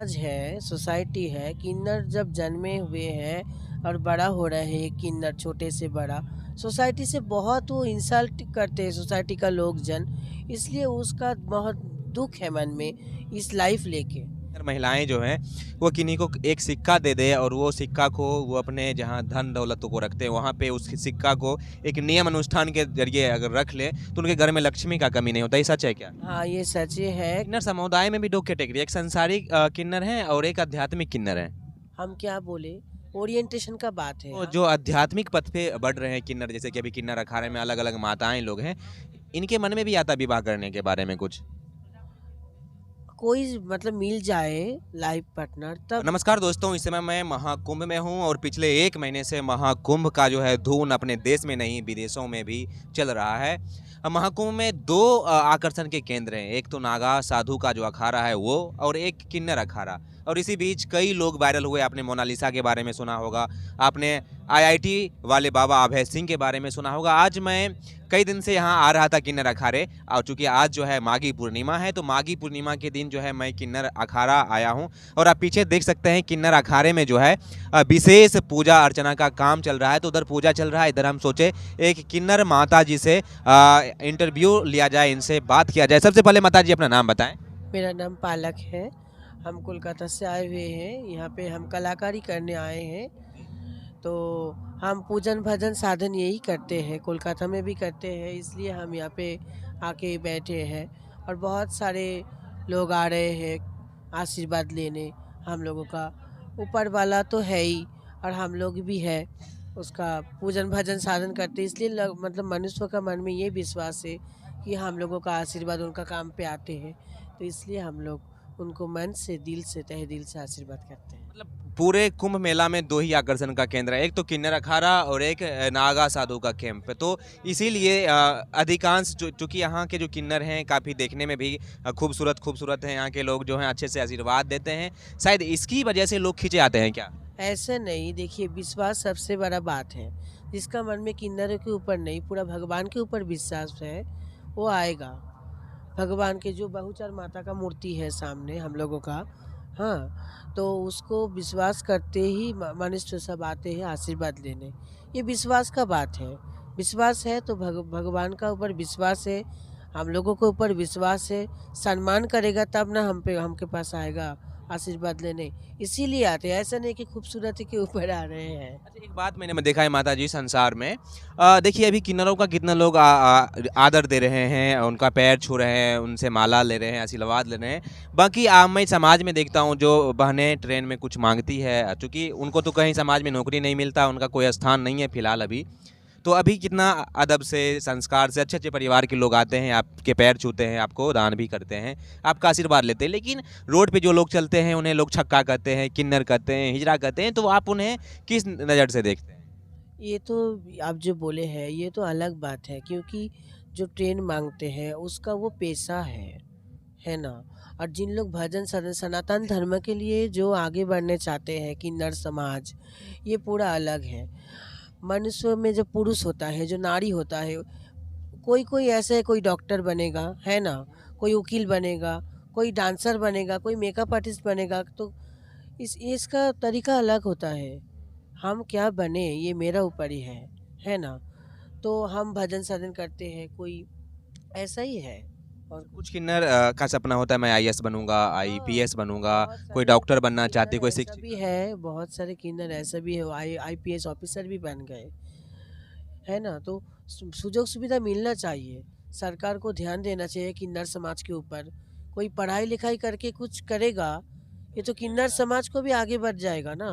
आज है, सोसाइटी है, किन्नर जब जन्मे हुए हैं और बड़ा हो रहे हैं, एक किन्नर छोटे से बड़ा, सोसाइटी से बहुत वो इंसल्ट करते हैं सोसाइटी का लोग जन, इसलिए उसका बहुत दुख है मन में इस लाइफ लेके। अगर महिलाएं जो हैं वो किन्हीं को एक सिक्का दे दे और वो सिक्का को वो अपने जहाँ धन दौलत को रखते हैं वहाँ पे उस सिक्का को एक नियम अनुष्ठान के जरिए अगर रख ले तो उनके घर में लक्ष्मी का कमी नहीं होता। ये सच है क्या? हाँ, ये सच है। किन्नर समुदाय में भी दो कैटेगरी, एक संसारिक किन्नर है और एक आध्यात्मिक किन्नर है। हम क्या बोले, ओरिएंटेशन का बात है। तो जो आध्यात्मिक पथ पे बढ़ रहे हैं किन्नर, जैसे कि अभी किन्नर अखाड़े में अलग अलग माताएं लोग हैं, इनके मन में भी आता विवाह करने के बारे में कुछ? कोई मतलब मिल जाए लाइफ पार्टनर तब। नमस्कार दोस्तों, इस समय मैं महाकुंभ में हूं और पिछले एक महीने से महाकुंभ का जो है धून अपने देश में नहीं विदेशों में भी चल रहा है। महाकुंभ में दो आकर्षण के केंद्र हैं, एक तो नागा साधु का जो अखाड़ा है वो, और एक किन्नर अखाड़ा। और इसी बीच कई लोग वायरल हुए। आपने मोनालिसा के बारे में सुना होगा, आपने आईआईटी वाले बाबा अभय सिंह के बारे में सुना होगा। आज मैं कई दिन से यहाँ आ रहा था किन्नर अखाड़े, और चूंकि आज जो है माघी पूर्णिमा है तो माघी पूर्णिमा के दिन जो है मैं किन्नर अखाड़ा आया हूँ। और आप पीछे देख सकते हैं किन्नर अखाड़े में जो है विशेष पूजा अर्चना का काम चल रहा है। तो उधर पूजा चल रहा है, इधर हम सोचे एक किन्नर माता जी से इंटरव्यू लिया जाए, इनसे बात किया जाए। सबसे पहले माता जी अपना नाम बताएं। मेरा नाम पालक है। हम कोलकाता से आए हुए हैं, यहाँ पे हम कलाकारी करने आए हैं। तो हम पूजन भजन साधन यही करते हैं, कोलकाता में भी करते हैं, इसलिए हम यहाँ पे आके बैठे हैं। और बहुत सारे लोग आ रहे हैं आशीर्वाद लेने हम लोगों का। ऊपर वाला तो है ही और हम लोग भी है, उसका पूजन भजन साधन करते हैं, इसलिए मतलब मनुष्य का मन में ये विश्वास है कि हम लोगों का आशीर्वाद उनका काम पे आते हैं। तो इसलिए हम लोग उनको मन से, दिल से, तहे दिल से आशीर्वाद करते हैं। मतलब पूरे कुंभ मेला में दो ही आकर्षण का केंद्र है, एक तो किन्नर अखाड़ा और एक नागा साधु का कैंप। तो इसीलिए अधिकांश चूंकि यहाँ के जो किन्नर हैं काफ़ी देखने में भी खूबसूरत खूबसूरत हैं, यहाँ के लोग जो हैं अच्छे से आशीर्वाद देते हैं, शायद इसकी वजह से लोग खींचे आते हैं क्या? ऐसे नहीं, देखिए विश्वास सबसे बड़ा बात है। जिसका मन में किन्नरों के ऊपर नहीं, पूरा भगवान के ऊपर विश्वास है, वो आएगा। भगवान के जो बहुचर माता का मूर्ति है सामने हम लोगों का, हाँ, तो उसको विश्वास करते ही मनुष्य सब आते हैं आशीर्वाद लेने। ये विश्वास का बात है। विश्वास है तो भगवान का ऊपर विश्वास है, हम लोगों के ऊपर विश्वास है। सम्मान करेगा तब ना हम पे, हमके पास आएगा आशीर्वाद लेने। इसीलिए आते हैं, ऐसा नहीं कि खूबसूरती के ऊपर आ रहे हैं। अच्छा, एक बात मैंने देखा है माता जी संसार में, देखिए अभी किन्नरों का कितना लोग आदर दे रहे हैं, उनका पैर छू रहे हैं, उनसे माला ले रहे हैं, आशीर्वाद ले रहे हैं। बाकी मैं समाज में देखता हूँ जो बहनें ट्रेन में कुछ मांगती है, चूंकि उनको तो कहीं समाज में नौकरी नहीं मिलता, उनका कोई स्थान नहीं है फिलहाल अभी। तो अभी कितना अदब से, संस्कार से, अच्छे अच्छे परिवार के लोग आते हैं, आपके पैर छूते हैं, आपको दान भी करते हैं, आपका आशीर्वाद लेते हैं। लेकिन रोड पे जो लोग चलते हैं उन्हें लोग छक्का कहते हैं, किन्नर कहते हैं, हिजड़ा कहते हैं, तो आप उन्हें किस नज़र से देखते हैं? ये तो आप जो बोले हैं ये तो अलग बात है, क्योंकि जो ट्रेन मांगते हैं उसका वो पेशा है ना। और जिन लोग भजन सनातन धर्म के लिए जो आगे बढ़ने चाहते हैं, किन्नर समाज, ये पूरा अलग है। मनुष्य में जो पुरुष होता है, जो नारी होता है, कोई कोई ऐसे है, कोई डॉक्टर बनेगा है ना, कोई वकील बनेगा, कोई डांसर बनेगा, कोई मेकअप आर्टिस्ट बनेगा। तो इसका तरीका अलग होता है। हम क्या बने ये मेरा ऊपर ही है ना। तो हम भजन साधन करते हैं, कोई ऐसा ही है। और कुछ किन्नर का सपना होता है मैं आईएएस बनूंगा, हाँ, आईपीएस बनूंगा, बहुत कोई सारे डॉक्टर बनना चाहती है, किन्नर कोई ऐसा शिक्षिका। भी है, बहुत सारे किन्नर ऐसा भी है, आईपीएस ऑफिसर भी बन गए, है ना। तो सुजोग सुविधा मिलना चाहिए, सरकार को ध्यान देना चाहिए किन्नर समाज के ऊपर। कोई पढ़ाई लिखाई करके कुछ करेगा, ये तो किन्नर समाज को भी आगे बढ़ जाएगा ना।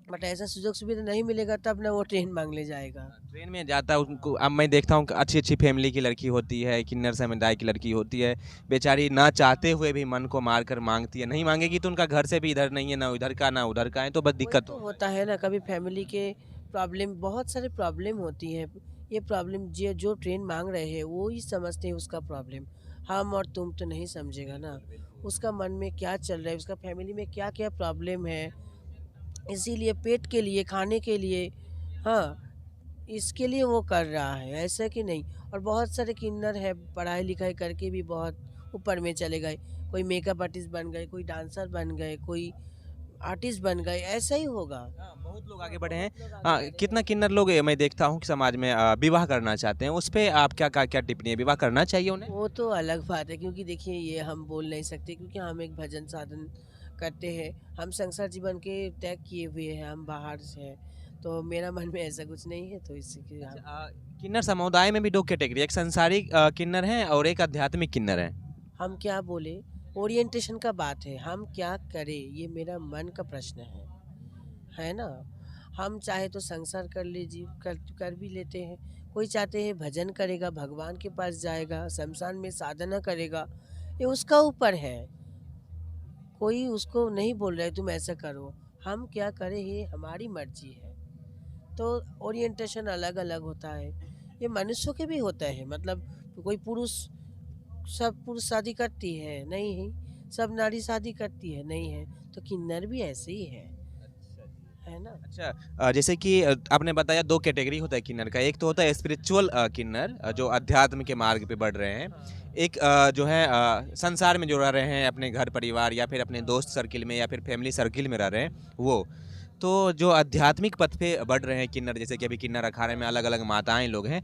बट ऐसा सुजोग सुविधा नहीं मिलेगा तब ना वो ट्रेन मांग ले जाएगा। ट्रेन में जाता है उनको, अब मैं देखता हूँ अच्छी अच्छी फैमिली की लड़की होती है, किन्नर समुदाय की लड़की होती है, बेचारी ना चाहते हुए भी मन को मार कर मांगती है। नहीं मांगेगी तो उनका घर से भी इधर नहीं है, ना उधर का ना उधर का है, तो बस वही दिक्कत तो हो। होता है ना, कभी फैमिली के प्रॉब्लम, बहुत सारे प्रॉब्लम होती हैं। ये प्रॉब्लम जो जो ट्रेन मांग रहे हैं वो ही समझते हैं उसका प्रॉब्लम। हम और तुम तो नहीं समझेगा ना उसका मन में क्या चल रहा है, उसका फैमिली में क्या क्या प्रॉब्लम है। इसीलिए पेट के लिए, खाने के लिए, हाँ, इसके लिए वो कर रहा है, ऐसा कि नहीं। और बहुत सारे किन्नर है पढ़ाई लिखाई करके भी बहुत ऊपर में चले गए। कोई मेकअप आर्टिस्ट बन गए, कोई डांसर बन गए, कोई आर्टिस्ट बन गए, ऐसा ही होगा। हाँ, बहुत लोग आगे बढ़े हैं। बहुत लोग आगे बढ़े कितना हैं। किन्नर लोग मैं देखता हूँ कि समाज में विवाह करना चाहते हैं, उस पे आप क्या टिप्पणी है? विवाह करना चाहिए उन्हें? वो तो अलग बात है, क्योंकि देखिए ये हम बोल नहीं सकते, क्योंकि हम एक भजन साधन करते हैं। हम संसार जीवन के त्याग किए हुए हैं, हम बाहर से हैं, तो मेरा मन में ऐसा कुछ नहीं है, तो इसके हम अच्छा, किन्नर समुदाय में भी 2 कैटेगरी, एक सांसारिक किन्नर हैं और एक आध्यात्मिक किन्नर हैं। हम क्या बोले, ओरिएंटेशन का बात है, हम क्या करें, ये मेरा मन का प्रश्न है ना। हम चाहे तो संसार कर लीजिए, कर भी लेते हैं। कोई चाहते हैं भजन करेगा, भगवान के पास जाएगा, शमशान में साधना करेगा, ये उसका ऊपर है। कोई उसको नहीं बोल रहा है तुम ऐसा करो, हम क्या करें ये हमारी मर्जी है। तो ओरिएंटेशन अलग अलग होता है, ये मनुष्यों के भी होता है। मतलब कोई पुरुष, सब पुरुष शादी करती है नहीं है, सब नारी शादी करती है नहीं है, तो किन्नर भी ऐसे ही है ना। अच्छा, जैसे कि आपने बताया 2 कैटेगरी होता है किन्नर का, एक तो होता है स्पिरिचुअल किन्नर, जो अध्यात्म के मार्ग पे बढ़ रहे हैं। एक जो है संसार में जो रह रहे हैं, अपने घर परिवार या फिर अपने दोस्त सर्किल में या फिर फैमिली सर्किल में रह रहे हैं वो। तो जो आध्यात्मिक पथ पे बढ़ रहे हैं किन्नर, जैसे कि अभी किन्नर अखाड़े में अलग-अलग माताएँ लोग हैं,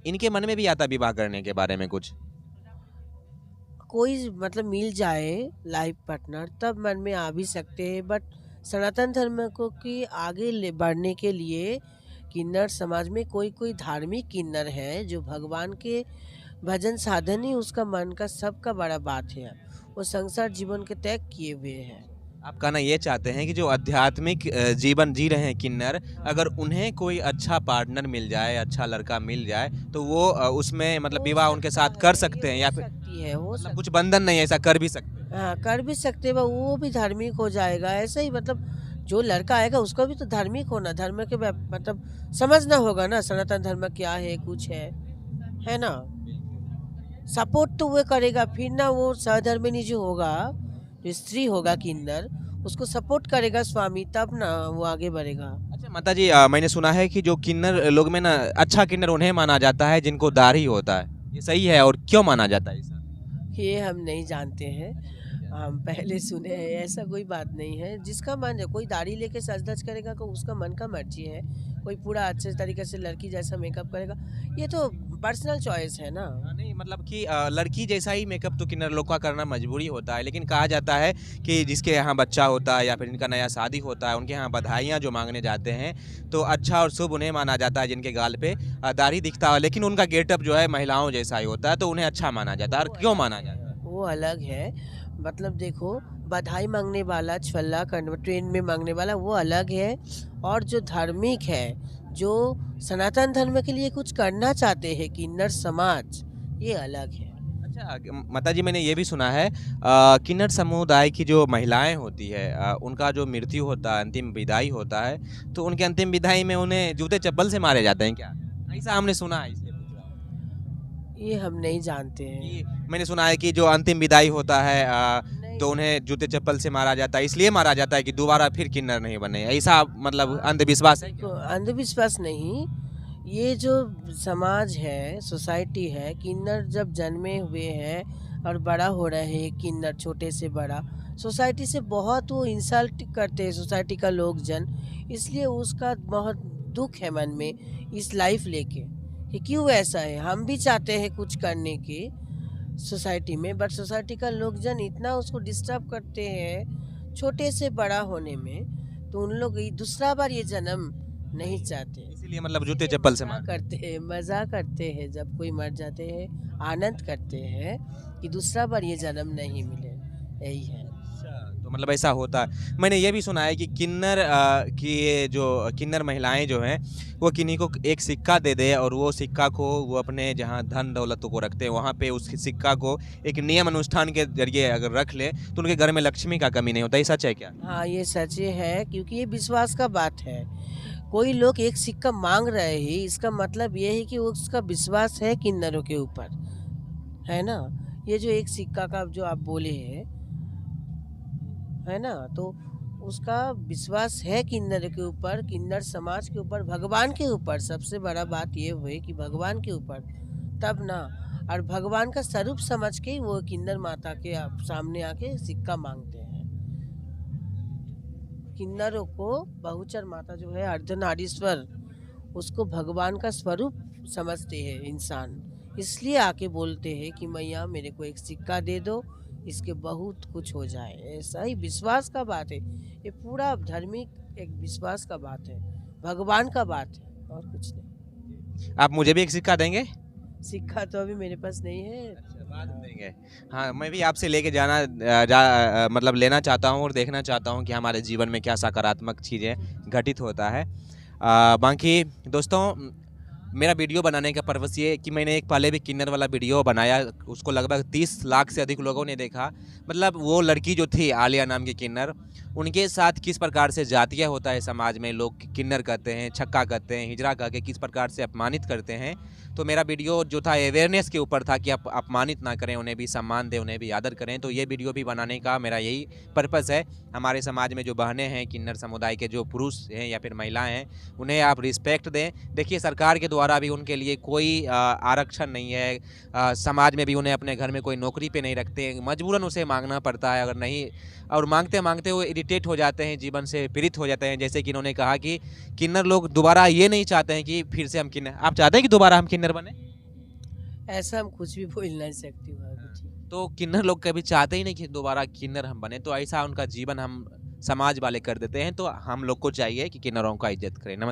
इनके मन में भी आता है विवाह करने के बारे में कुछ? कोई मतलब मिल जाए लाइफ पार्टनर तब मन में आ भी सकते हैं, बट सनातन धर्म को की आगे ले बढ़ने के लिए किन्नर समाज में कोई कोई धार्मिक किन्नर है जो भगवान के भजन साधन ही उसका मन का सबका बड़ा बात है। वो संसार जीवन के त्याग किए हुए हैं। आप कहना ये चाहते हैं कि जो आध्यात्मिक जीवन जी रहे हैं किन्नर, अगर उन्हें कोई अच्छा पार्टनर मिल जाए, अच्छा लड़का मिल जाए, तो वो उसमें मतलब हो विवाह उनके सकता साथ है, कर ये सकते हैं हो या फिर सकती है, हो मतलब कुछ सकती बंधन नहीं है, ऐसा कर भी सकते हैं? है। हाँ, कर भी सकते हैं, वो भी धार्मिक हो जाएगा ऐसे ही। मतलब जो लड़का आएगा उसका भी तो धार्मिक होना, धर्म के मतलब समझना होगा ना, सनातन धर्म क्या है, कुछ है ना। सपोर्ट तो वो करेगा, फिर ना वो सहधर्मिणी जो होगा, जो स्त्री होगा किन्नर, उसको सपोर्ट करेगा स्वामी, तब ना वो आगे बढ़ेगा। अच्छा माताजी, मैंने सुना है कि जो किन्नर लोग में ना अच्छा किन्नर उन्हें माना जाता है जिनको दाढ़ी होता है, ये सही है और क्यों माना जाता है ऐसा? ये हम नहीं जानते हैं, अच्छा, अच्छा। हम पहले सुने हैं, ऐसा कोई बात नहीं है। जिसका मन है, कोई दाढ़ी लेके सज धज करेगा तो उसका मन का मर्जी है। कोई पूरा अच्छे तरीके से लड़की जैसा मेकअप करेगा, ये तो पर्सनल चॉइस है ना। नहीं मतलब कि लड़की जैसा ही मेकअप तो किन्नर लोग का करना मजबूरी होता है, लेकिन कहा जाता है कि जिसके यहाँ बच्चा होता है या फिर इनका नया शादी होता है, उनके यहाँ बधाइयाँ जो मांगने जाते हैं, तो अच्छा और शुभ उन्हें माना जाता है जिनके गाल पे दाढ़ी दिखता है, लेकिन उनका गेटअप जो है महिलाओं जैसा ही होता है, तो उन्हें अच्छा माना जाता है। और वो क्यों अलग माना जाता है? है, वो अलग है। मतलब देखो, बधाई मांगने वाला, छल्ला करने ट्रेन में मांगने वाला वो अलग है, और जो धार्मिक है, जो सनातन धर्म के लिए कुछ करना चाहते हैं किन्नर समाज, ये अलग है। अच्छा, माताजी मैंने ये भी सुना है किन्नर समुदाय की जो महिलाएं होती है, उनका जो मृत्यु होता है, अंतिम विदाई होता है, तो उनके अंतिम विदाई में उन्हें जूते चप्पल से मारे जाते हैं क्या? ऐसा हमने सुना है, इसलिए पूछ रहा हूँ। ये हम नहीं जानते कि हैं। मैंने सुना है कि जो अंतिम विदाई होता है तो नहीं, उन्हें जूते चप्पल से मारा जाता है, इसलिए मारा जाता है कि दोबारा फिर किन्नर नहीं बने, ऐसा मतलब अंधविश्वास है देखो क्या? अंधविश्वास नहीं, ये जो समाज है, सोसाइटी है, किन्नर जब जन्मे हुए हैं और बड़ा हो रहे हैं, किन्नर छोटे से बड़ा, सोसाइटी से बहुत वो इंसल्ट करते हैं सोसाइटी का लोग जन, इसलिए उसका बहुत दुख है मन में इस लाइफ लेके कि क्यों ऐसा है। हम भी चाहते हैं कुछ करने की सोसाइटी में, बट सोसाइटी का लोग जन इतना उसको डिस्टर्ब करते हैं छोटे से बड़ा होने में, तो उन लोग ये दूसरा बार ये जन्म नहीं चाहते। इसीलिए मतलब जूते इसीलिए चप्पल से मज़ा मार। करते हैं, मज़ा करते हैं, जब कोई मर जाते हैं आनंद करते हैं कि दूसरा बार ये जन्म नहीं मिले, यही है। अच्छा, तो मतलब ऐसा होता है। मैंने ये भी सुना है कि किन्नर की ये जो किन्नर महिलाएं जो हैं, वो किन्हीं को एक सिक्का दे दे और वो सिक्का को वो अपने जहाँ धन दौलत को रखते हैं वहाँ पे उस सिक्का को एक नियम अनुष्ठान के जरिए अगर रख ले तो उनके घर में लक्ष्मी का कमी नहीं होता। ये सच है क्या? हाँ, ये सच है, क्योंकि ये विश्वास का बात है। कोई लोग एक सिक्का मांग रहे हैं, इसका मतलब ये है कि उसका विश्वास है किन्नरों के ऊपर, है ना। ये जो एक सिक्का का जो आप बोले हैं, है ना, तो उसका विश्वास है किन्नर के ऊपर, किन्नर समाज के ऊपर, भगवान के ऊपर। सबसे बड़ा बात ये हुई कि भगवान के ऊपर तब ना, और भगवान का स्वरूप समझ के ही वो किन्नर माता के सामने आके सिक्का मांगते हैं। किन्नरों को बहुचर माता जो है अर्धनारीश्वर, उसको भगवान का स्वरूप समझते हैं इंसान, इसलिए आके बोलते हैं कि मैया मेरे को एक सिक्का दे दो, इसके बहुत कुछ हो जाए। ऐसा ही विश्वास का बात है, ये पूरा धार्मिक एक विश्वास का बात है, भगवान का बात है और कुछ नहीं। आप मुझे भी एक सिक्का देंगे? सिक्का तो अभी मेरे पास नहीं है। अच्छा, बाद में देंगे। हाँ, मैं भी आपसे लेके जाना मतलब लेना चाहता हूँ और देखना चाहता हूँ कि हमारे जीवन में क्या सकारात्मक चीज़ें घटित होता है। बाकी दोस्तों, मेरा वीडियो बनाने का पर्पस ये है कि मैंने एक पहले भी किन्नर वाला वीडियो बनाया, उसको लगभग 30 लाख से अधिक लोगों ने देखा। मतलब वो लड़की जो थी आलिया नाम की किन्नर, उनके साथ किस प्रकार से जातीय होता है समाज में, लोग किन्नर कहते हैं, छक्का कहते हैं, हिजड़ा कह के किस प्रकार से अपमानित करते हैं। तो मेरा वीडियो जो था अवेयरनेस के ऊपर था कि आप अपमानित ना करें, उन्हें भी सम्मान दें, उन्हें भी आदर करें। तो ये वीडियो भी बनाने का मेरा यही पर्पस है। हमारे समाज में जो बहनें हैं, किन्नर समुदाय के जो पुरुष हैं या फिर महिलाएं हैं, उन्हें आप रिस्पेक्ट दें। देखिए, सरकार के द्वारा भी उनके लिए कोई आरक्षण नहीं है। समाज में भी उन्हें अपने घर में कोई नौकरी पे नहीं रखते, मजबूरन उसे मांगना पड़ता है। अगर नहीं, और मांगते मांगते वो इरिटेट हो जाते हैं, जीवन से पीड़ित हो जाते हैं। जैसे कि इन्होंने कहा कि किन्नर लोग दोबारा ये नहीं चाहते हैं कि फिर से हम किन्नर, आप चाहते हैं कि दोबारा हम किन्नर बने? ऐसा हम कुछ भी बोल नहीं सकती हूँ अभी, ठीक। तो किन्नर लोग कभी चाहते ही नहीं कि दोबारा किन्नर हम बने, तो ऐसा उनका जीवन हम समाज वाले कर देते हैं। तो हम लोग को चाहिए कि किन्नरों का इज्जत करें। नमस्कार।